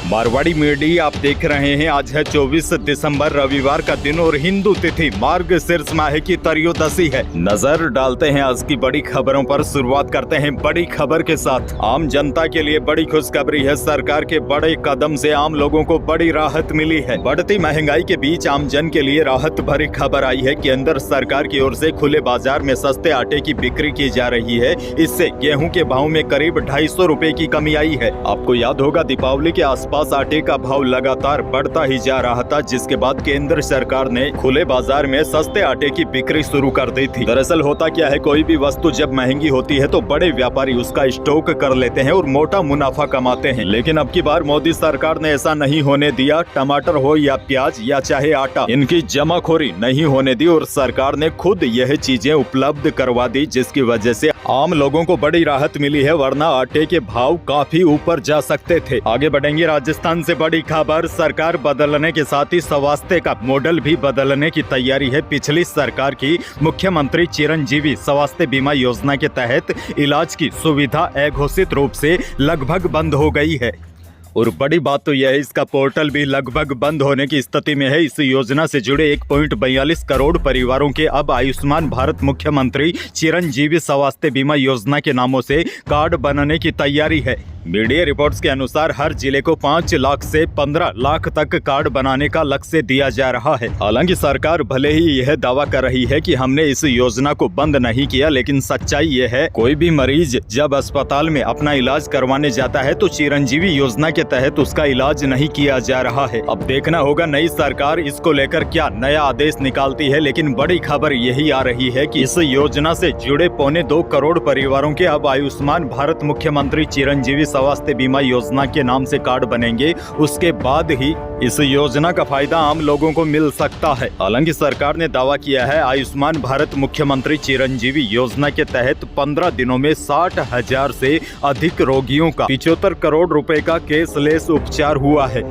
Marwari media आप देख रहे हैं। आज है 24 दिसंबर रविवार का दिन और हिंदू तिथि मार्गशीर्ष माह की त्रयोदशी है। नजर डालते हैं आज की बड़ी खबरों पर। शुरुआत करते हैं बड़ी खबर के साथ। आम जनता के लिए बड़ी खुशखबरी है। सरकार के बड़े कदम से आम लोगों को बड़ी राहत मिली है। बढ़ती महंगाई के बीच आम जन के लिए राहत भरी खबर आई है। केंद्र सरकार की ओर से खुले बाजार में सस्ते आटे की बिक्री की जा रही है। इससे गेहूं के भाव में करीब 250 रुपए की कमी आई है। आपको याद होगा दीपावली के आसपास आटे का भाव लगातार बढ़ता ही जा रहा था, जिसके बाद केंद्र सरकार ने खुले बाजार में सस्ते आटे की बिक्री शुरू कर दी थी। दरअसल होता क्या है, कोई भी वस्तु जब महंगी होती है तो बड़े व्यापारी उसका स्टॉक कर लेते हैं और मोटा मुनाफा कमाते हैं। लेकिन अब की बार मोदी सरकार ने ऐसा नहीं होने दिया। टमाटर हो या प्याज या चाहे आटा, इनकी जमाखोरी नहीं होने दी और सरकार ने खुद यह चीजें उपलब्ध करवा दी, जिसकी वजह से आम लोगों को बड़ी राहत मिली है, वरना आटे के भाव काफी ऊपर जा सकते थे। आगे बढ़ेंगे। राजस्थान से बड़ी खबर। सरकार बदलने के साथ ही स्वास्थ्य का मॉडल भी बदलने की तैयारी है। पिछली सरकार की मुख्यमंत्री चिरंजीवी स्वास्थ्य बीमा योजना के तहत इलाज की सुविधा अघोषित रूप से लगभग बंद हो गई है। और बड़ी बात तो यह है, इसका पोर्टल भी लगभग बंद होने की स्थिति में है। इस योजना से जुड़े 1.42 करोड़ परिवारों के अब आयुष्मान भारत मुख्यमंत्री चिरंजीवी स्वास्थ्य बीमा योजना के नामों से कार्ड बनने की तैयारी है। मीडिया रिपोर्ट्स के अनुसार हर जिले को 5 लाख से 15 लाख तक कार्ड बनाने का लक्ष्य दिया जा रहा है। हालांकि सरकार भले ही यह दावा कर रही है कि हमने इस योजना को बंद नहीं किया, लेकिन सच्चाई यह है, कोई भी मरीज जब अस्पताल में अपना इलाज करवाने जाता है तो चिरंजीवी योजना के तहत उसका इलाज नहीं किया जा रहा है। अब देखना होगा नई सरकार इसको लेकर क्या नया आदेश निकालती है। लेकिन बड़ी खबर यही आ रही है कि इस योजना से जुड़े 2.25 करोड़ परिवारों के अब आयुष्मान भारत मुख्यमंत्री चिरंजीवी स्वास्थ्य बीमा योजना के नाम से कार्ड बनेंगे। उसके बाद ही इस योजना का फायदा आम लोगों को मिल सकता है। हालांकि सरकार ने दावा किया है, आयुष्मान भारत मुख्यमंत्री चिरंजीवी योजना के तहत 15 दिनों में 60,000 से अधिक रोगियों का 75 करोड़ रुपए का कैशलेस उपचार हुआ है।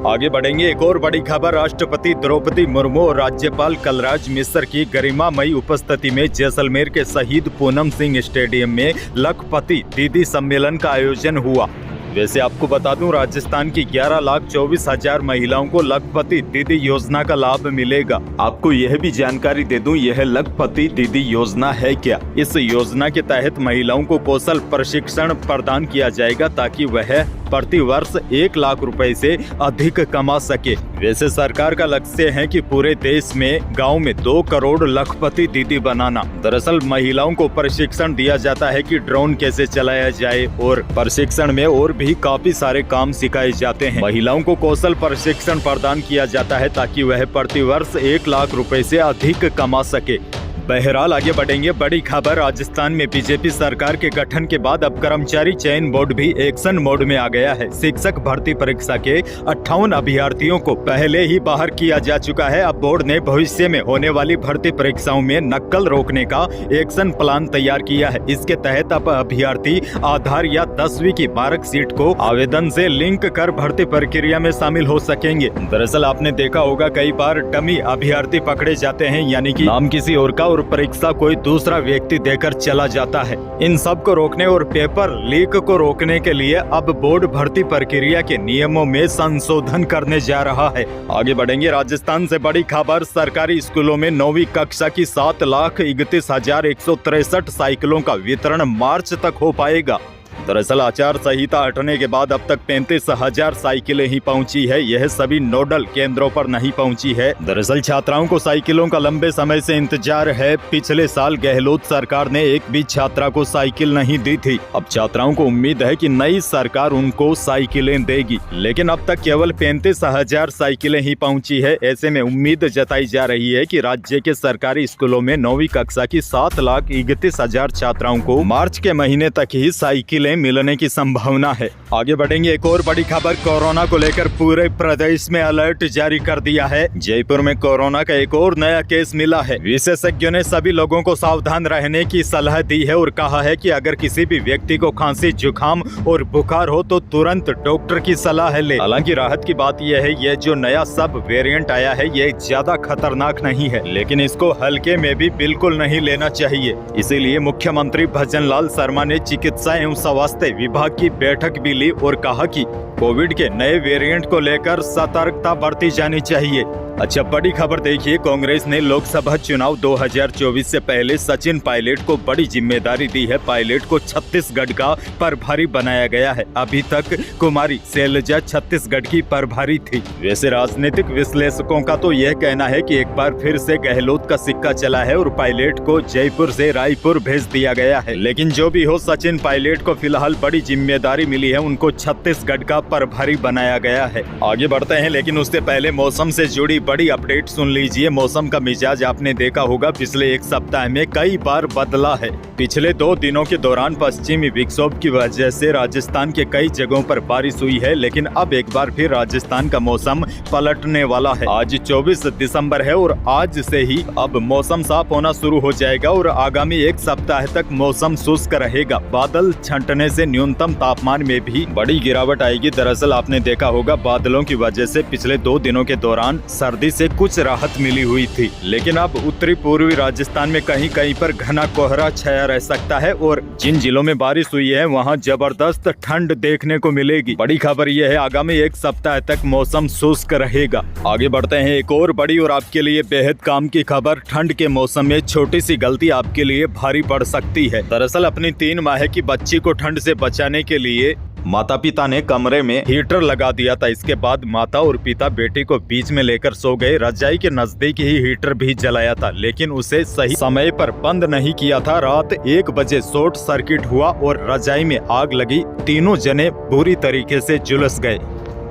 आगे बढ़ेंगे। एक और बड़ी खबर। राष्ट्रपति द्रौपदी मुर्मू और राज्यपाल कलराज मिश्र की गरिमामयी उपस्थिति में जैसलमेर के शहीद पूनम सिंह स्टेडियम में लखपति दीदी सम्मेलन का आयोजन हुआ। वैसे आपको बता दूं, राजस्थान की 11,24,000 महिलाओं को लखपति दीदी योजना का लाभ मिलेगा। आपको यह भी जानकारी दे दूं, यह लखपति दीदी योजना है क्या। इस योजना के तहत महिलाओं को कौशल प्रशिक्षण प्रदान किया जाएगा ताकि वह प्रति वर्ष 1 लाख रुपए से अधिक कमा सके। वैसे सरकार का लक्ष्य है कि पूरे देश में गांव में 2 करोड़ लखपति दीदी बनाना। दरअसल महिलाओं को प्रशिक्षण दिया जाता है कि ड्रोन कैसे चलाया जाए और प्रशिक्षण में और भी काफी सारे काम सिखाए जाते हैं। महिलाओं को कौशल प्रशिक्षण प्रदान किया जाता है ताकि वह प्रति वर्ष 1 लाख रुपए से अधिक कमा सके। बहरहाल आगे बढ़ेंगे। बड़ी खबर। राजस्थान में बीजेपी सरकार के गठन के बाद अब कर्मचारी चयन बोर्ड भी एक्शन मोड में आ गया है। शिक्षक भर्ती परीक्षा के 58 अभ्यर्थियों को पहले ही बाहर किया जा चुका है। अब बोर्ड ने भविष्य में होने वाली भर्ती परीक्षाओं में नकल रोकने का एक्शन प्लान तैयार किया है। इसके तहत अब अभ्यर्थी आधार या 10वीं की मार्कशीट को आवेदन से लिंक कर भर्ती प्रक्रिया में शामिल हो सकेंगे। दरअसल आपने देखा होगा कई बार डमी अभ्यर्थी पकड़े जाते हैं, यानी कि नाम किसी और का परीक्षा कोई दूसरा व्यक्ति देकर चला जाता है। इन सब को रोकने और पेपर लीक को रोकने के लिए अब बोर्ड भर्ती प्रक्रिया के नियमों में संशोधन करने जा रहा है। आगे बढ़ेंगे। राजस्थान से बड़ी खबर। सरकारी स्कूलों में 9वीं कक्षा की 7,31,163 साइकिलों का वितरण मार्च तक हो पाएगा। दरअसल आचार संहिता हटने के बाद अब तक 35,000 साइकिलें ही पहुंची है। यह सभी नोडल केंद्रों पर नहीं पहुंची है। दरअसल छात्राओं को साइकिलों का लंबे समय से इंतजार है। पिछले साल गहलोत सरकार ने एक भी छात्रा को साइकिल नहीं दी थी। अब छात्राओं को उम्मीद है कि नई सरकार उनको साइकिलें देगी, लेकिन अब तक केवल 35,000 साइकिलें ही पहुंची है। ऐसे में उम्मीद जताई जा रही है कि राज्य के सरकारी स्कूलों में 9वीं कक्षा की 7,31,000 छात्राओं को मार्च के महीने तक ही साइकिलें मिलने की संभावना है। आगे बढ़ेंगे। एक और बड़ी खबर। कोरोना को लेकर पूरे प्रदेश में अलर्ट जारी कर दिया है। जयपुर में कोरोना का एक और नया केस मिला है। विशेषज्ञों ने सभी लोगों को सावधान रहने की सलाह दी है और कहा है कि अगर किसी भी व्यक्ति को खांसी, जुकाम और बुखार हो तो तुरंत डॉक्टर की सलाह ले। हालांकि राहत की बात यह है, यह जो नया सब वेरिएंट आया है यह ज्यादा खतरनाक नहीं है, लेकिन इसको हल्के में भी बिल्कुल नहीं लेना चाहिए। इसीलिए मुख्यमंत्री भजन लाल शर्मा ने चिकित्सा एवं स्वास्थ्य विभाग की बैठक भी ली और कहा कि कोविड के नए वेरिएंट को लेकर सतर्कता बरती जानी चाहिए। अच्छा, बड़ी खबर देखिए, कांग्रेस ने लोकसभा चुनाव 2024 से पहले सचिन पायलट को बड़ी जिम्मेदारी दी है। पायलट को छत्तीसगढ़ का प्रभारी बनाया गया है। अभी तक कुमारी शैलजा छत्तीसगढ़ की प्रभारी थी। वैसे राजनीतिक विश्लेषकों का तो यह कहना है कि एक बार फिर से गहलोत का सिक्का चला है और पायलट को जयपुर से रायपुर भेज दिया गया है। लेकिन जो भी हो, सचिन पायलट को फिलहाल बड़ी जिम्मेदारी मिली है, उनको छत्तीसगढ़ का प्रभारी बनाया गया है। आगे बढ़ते हैं, लेकिन उससे पहले मौसम से जुड़ी बड़ी अपडेट सुन लीजिए। मौसम का मिजाज आपने देखा होगा पिछले एक सप्ताह में कई बार बदला है। पिछले 2 दिनों के दौरान पश्चिमी विक्षोभ की वजह से राजस्थान के कई जगहों पर बारिश हुई है, लेकिन अब एक बार फिर राजस्थान का मौसम पलटने वाला है। आज 24 दिसंबर है और आज से ही अब मौसम साफ होना शुरू हो जाएगा और आगामी एक सप्ताह तक मौसम शुष्क रहेगा। बादल छंटने से न्यूनतम तापमान में भी बड़ी गिरावट आएगी। दरअसल आपने देखा होगा बादलों की वजह से पिछले 2 दिनों के दौरान सर्दी से कुछ राहत मिली हुई थी, लेकिन अब उत्तरी पूर्वी राजस्थान में कहीं कहीं पर घना कोहरा छाया रह सकता है और जिन जिलों में बारिश हुई है वहां जबरदस्त ठंड देखने को मिलेगी। बड़ी खबर यह है, आगामी एक सप्ताह तक मौसम शुष्क रहेगा। आगे बढ़ते हैं, एक और बड़ी और आपके लिए बेहद काम की खबर। ठंड के मौसम में छोटी सी गलती आपके लिए भारी पड़ सकती है। दरअसल अपनी 3 माह की बच्ची को ठंड से बचाने के लिए माता पिता ने कमरे में हीटर लगा दिया था। इसके बाद माता और पिता बेटी को बीच में लेकर सो गए। रजाई के नजदीक ही हीटर भी जलाया था, लेकिन उसे सही समय पर बंद नहीं किया था। रात 1 बजे शॉर्ट सर्किट हुआ और रजाई में आग लगी। तीनों जने बुरी तरीके से झुलस गए।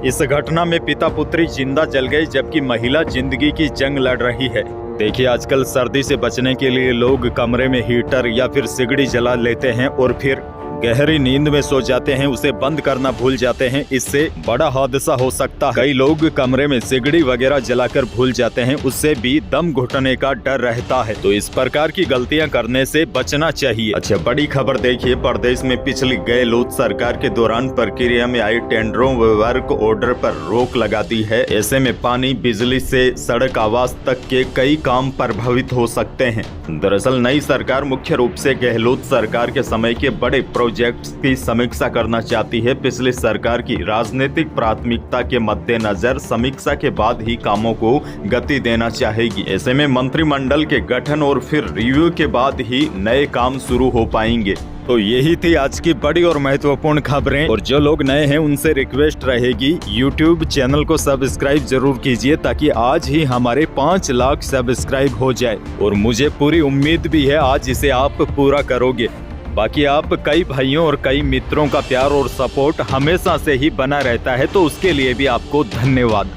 इस घटना में पिता पुत्री जिंदा जल गई, जबकि महिला जिंदगी की जंग लड़ रही है। देखिए, आजकल सर्दी से बचने के लिए लोग कमरे में हीटर या फिर सिगड़ी जला लेते हैं और फिर गहरी नींद में सो जाते हैं, उसे बंद करना भूल जाते हैं। इससे बड़ा हादसा हो सकता है। कई लोग कमरे में सिगड़ी वगैरह जलाकर भूल जाते हैं, उससे भी दम घुटने का डर रहता है। तो इस प्रकार की गलतियां करने से बचना चाहिए। अच्छा, बड़ी खबर देखिए, प्रदेश में पिछली गहलोत सरकार के दौरान प्रक्रिया में आई टेंडरों व वर्क ऑर्डर पर रोक लगा दी है। ऐसे में पानी, बिजली से सड़क, आवास तक के कई काम प्रभावित हो सकते हैं। दरअसल नई सरकार मुख्य रूप से गहलोत सरकार के समय के बड़े प्रोजेक्ट्स की समीक्षा करना चाहती है। पिछली सरकार की राजनीतिक प्राथमिकता के मद्देनजर समीक्षा के बाद ही कामों को गति देना चाहेगी। ऐसे में मंत्रिमंडल के गठन और फिर रिव्यू के बाद ही नए काम शुरू हो पाएंगे। तो यही थी आज की बड़ी और महत्वपूर्ण खबरें। और जो लोग नए हैं उनसे रिक्वेस्ट रहेगी, YouTube चैनल को सब्सक्राइब जरूर कीजिए ताकि आज ही हमारे 5 लाख सब्सक्राइब हो जाए। और मुझे पूरी उम्मीद भी है आज इसे आप पूरा करोगे। बाकी आप कई भाइयों और कई मित्रों का प्यार और सपोर्ट हमेशा से ही बना रहता है, तो उसके लिए भी आपको धन्यवाद।